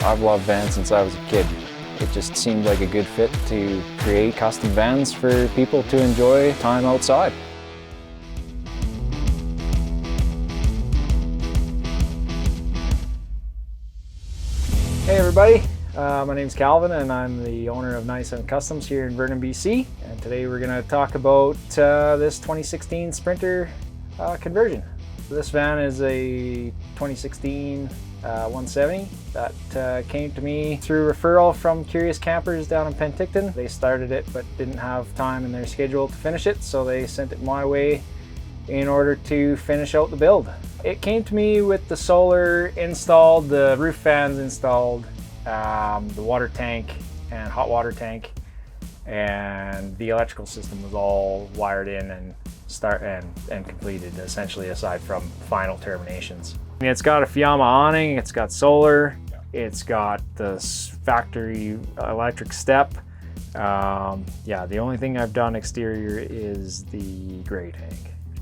I've loved vans since I was a kid. It just seemed like a good fit to create custom vans for people to enjoy time outside. Hey everybody, my name's Calvin and I'm the owner of 97 Customs here in Vernon, BC. And today we're going to talk about this 2016 Sprinter conversion. This van is a 2016 170 that came to me through referral from Curious Campers down in Penticton. They started it but didn't have time in their schedule to finish it, so they sent it my way in order to finish out the build. It came to me with the solar installed, the roof fans installed, the water tank and hot water tank, and the electrical system was all wired in and completed, essentially, aside from final terminations. It's got a Fiamma awning, it's got solar, it's got the factory electric step. Yeah, the only thing I've done exterior is the gray tank.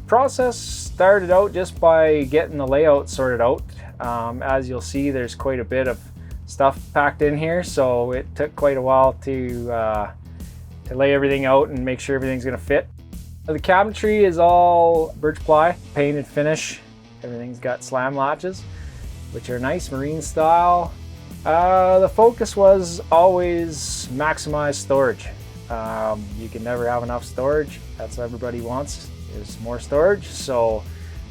Process started out just by getting the layout sorted out. As you'll see, there's quite a bit of stuff packed in here, so it took quite a while to lay everything out and make sure everything's going to fit. The cabinetry is all birch ply, painted finish. Everything's got slam latches, which are nice marine style. The focus was always maximize storage. You can never have enough storage. That's what everybody wants, is more storage. So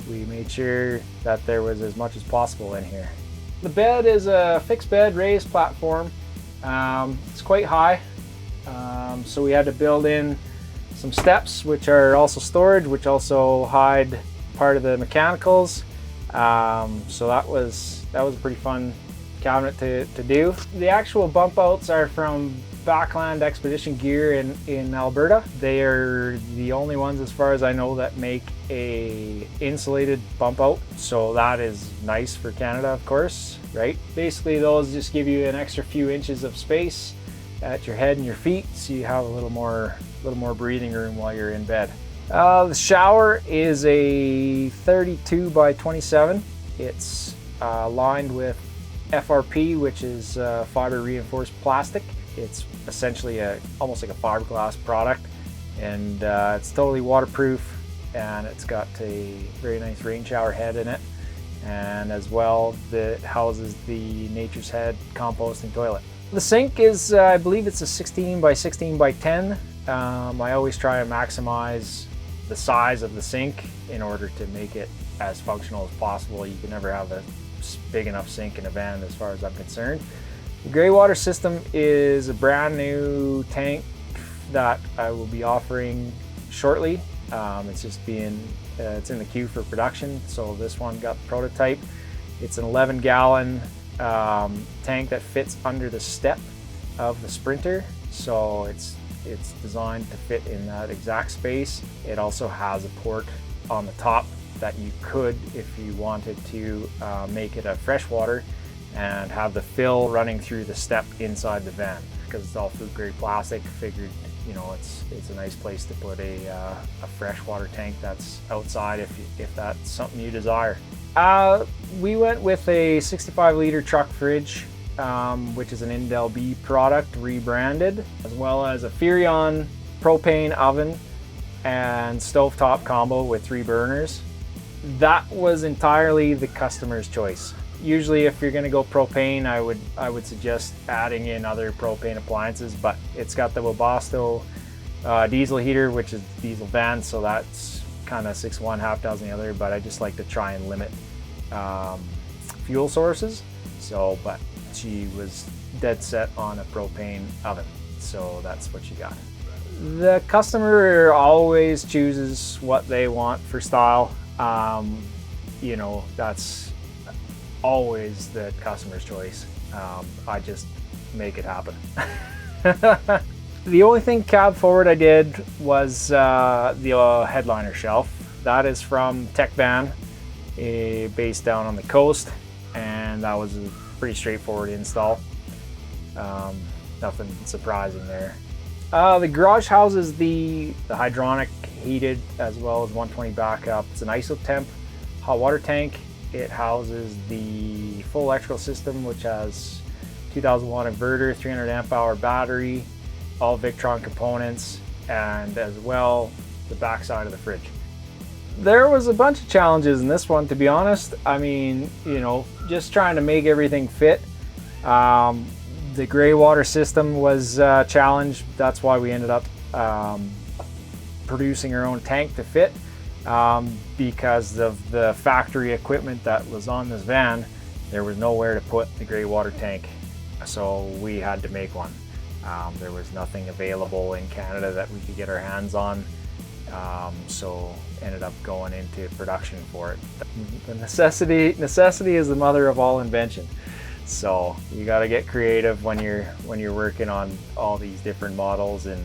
we made sure that there was as much as possible in here. The bed is a fixed bed raised platform. It's quite high, so we had to build in some steps, which are also storage, which also hide part of the mechanicals. So that was a pretty fun cabinet to do. The actual bump outs are from Backland Expedition Gear in Alberta. They are the only ones, as far as I know, that make a insulated bump out. So that is nice for Canada, of course, right? Basically, those just give you an extra few inches of space at your head and your feet, so you have a little more breathing room while you're in bed. The shower is a 32 by 27. It's lined with FRP, which is fiber reinforced plastic. It's essentially almost like a fiberglass product, and it's totally waterproof, and it's got a very nice rain shower head in it, and as well that houses the Nature's Head composting toilet. The sink is, I believe it's a 16 by 16 by 10. I always try and maximize the size of the sink in order to make it as functional as possible. You can never have a big enough sink in a van, as far as I'm concerned. The gray water system is a brand new tank that I will be offering shortly. It's just it's in the queue for production, so this one got the prototype. It's an 11-gallon tank that fits under the step of the Sprinter, so it's designed to fit in that exact space. It also has a port on the top that you could, if you wanted to, make it a freshwater and have the fill running through the step inside the van. Because it's all food grade plastic, figured, you know, it's a nice place to put a freshwater tank that's outside if that's something you desire. We went with a 65-liter truck fridge, which is an Indel B product rebranded, as well as a Furrion propane oven and stovetop combo with 3 burners. That was entirely the customer's choice. Usually if you're going to go propane, I would suggest adding in other propane appliances, but it's got the Webasto diesel heater, which is diesel van, so that's kind of 6-1, half dozen the other, but I just like to try and limit fuel sources. So, but she was dead set on a propane oven, so that's what she got. The customer always chooses what they want for style. You know, that's always the customer's choice. I just make it happen. The only thing cab forward I did was the headliner shelf. That is from Tech Van, based down on the coast, and that was a pretty straightforward install. Nothing surprising there. The garage houses the hydronic heated as well as 120 backup. It's an isotemp hot water tank. It houses the full electrical system, which has 2000 watt inverter, 300 amp hour battery, all Victron components, and as well the backside of the fridge. There was a bunch of challenges in this one, to be honest. I mean, you know, just trying to make everything fit. The gray water system was a challenge. That's why we ended up producing our own tank to fit, because of the factory equipment that was on this van. There was nowhere to put the gray water tank, so we had to make one. There was nothing available in Canada that we could get our hands on, so ended up going into production for it. The necessity is the mother of all invention. So you got to get creative when you're working on all these different models and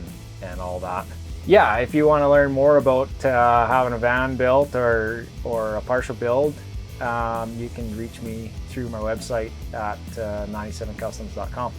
all that. Yeah, if you want to learn more about having a van built or a partial build, you can reach me through my website at 97customs.com.